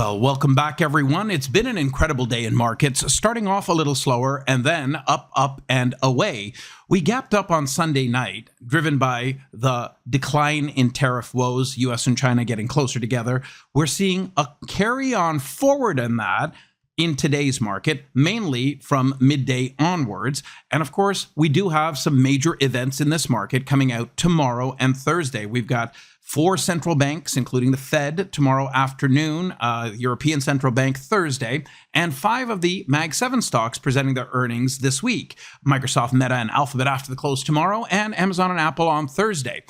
Well, welcome back, everyone. It's been an incredible day in markets, starting off a little slower and then up, up, and away. We gapped up on Sunday night, driven by the decline in tariff woes, U.S. and China getting closer together. We're seeing a carry on forward in that in today's market, mainly from midday onwards. And of course, we do have some major events in this market coming out tomorrow and Thursday. We've got 4 central banks, including the Fed tomorrow afternoon, European Central Bank Thursday, and 5 of the Mag 7 stocks presenting their earnings this week. Microsoft, Meta, and Alphabet after the close tomorrow, and Amazon and Apple on Thursday.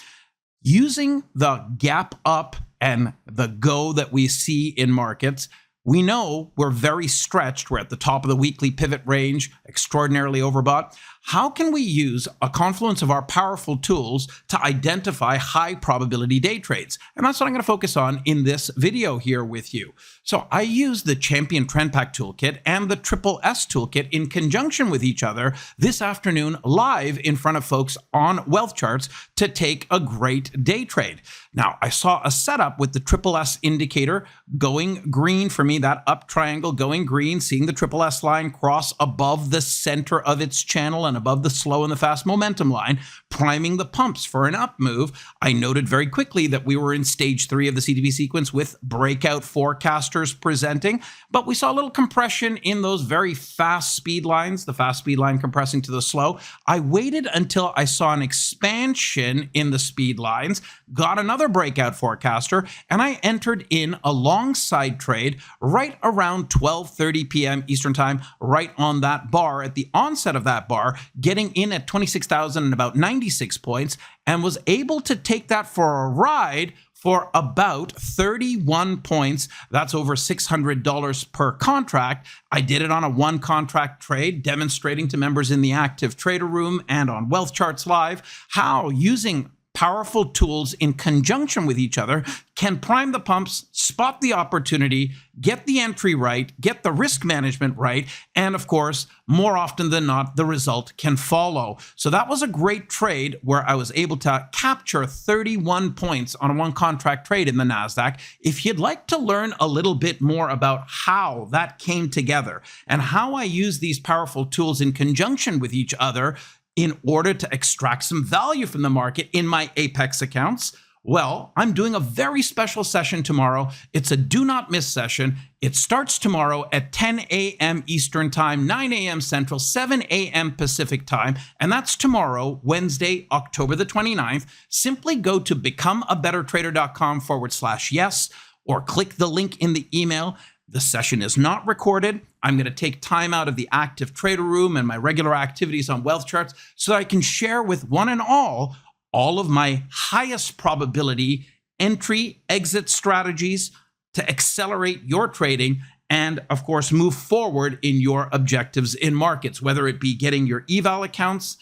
Using the gap up and the go that we see in markets, we know we're very stretched. We're at the top of the weekly pivot range, extraordinarily overbought. How can we use a confluence of our powerful tools to identify high probability day trades? And that's what I'm going to focus on in this video here with you. So I use the Champion Trend Pack Toolkit and the Triple S Toolkit in conjunction with each other this afternoon live in front of folks on WealthCharts to take a great day trade. Now, I saw a setup with the Triple S indicator going green for me, that up triangle going green, seeing the Triple S line cross above the center of its channel and above the slow and the fast momentum line, priming the pumps for an up move. I noted very quickly that we were in stage 3 of the CTV sequence with breakout forecasters presenting, but we saw a little compression in those very fast speed lines, the fast speed line compressing to the slow. I waited until I saw an expansion in the speed lines, got another breakout forecaster, and I entered in a long side trade right around 12:30 p.m. Eastern time, right on that bar, at the onset of that bar, getting in at 26,000 and about 96 points, and was able to take that for a ride for about 31 points. That's over $600 per contract. I did it on a 1 contract trade, demonstrating to members in the active trader room and on WealthCharts Live how using powerful tools in conjunction with each other can prime the pumps, spot the opportunity, get the entry right, get the risk management right, and of course, more often than not, the result can follow. So that was a great trade where I was able to capture 31 points on a 1 contract trade in the NASDAQ. If you'd like to learn a little bit more about how that came together and how I use these powerful tools in conjunction with each other in order to extract some value from the market in my Apex accounts, well, I'm doing a very special session tomorrow. It's a do not miss session. It starts tomorrow at 10 a.m. Eastern time, 9 a.m. Central, 7 a.m. Pacific time. And that's tomorrow, Wednesday, October the 29th. Simply go to becomeabettertrader.com/yes, or click the link in the email. The session is not recorded. I'm going to take time out of the active trader room and my regular activities on WealthCharts so that I can share with one and all of my highest probability entry, exit strategies to accelerate your trading and, of course, move forward in your objectives in markets, whether it be getting your eval accounts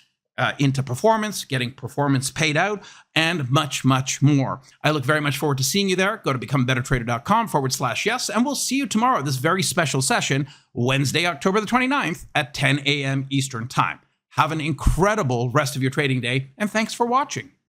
into performance, getting performance paid out, and much, much more. I look very much forward to seeing you there. Go to becomeabettertrader.com/yes, and we'll see you tomorrow, this very special session, Wednesday, October the 29th at 10 a.m. Eastern time. Have an incredible rest of your trading day, and thanks for watching.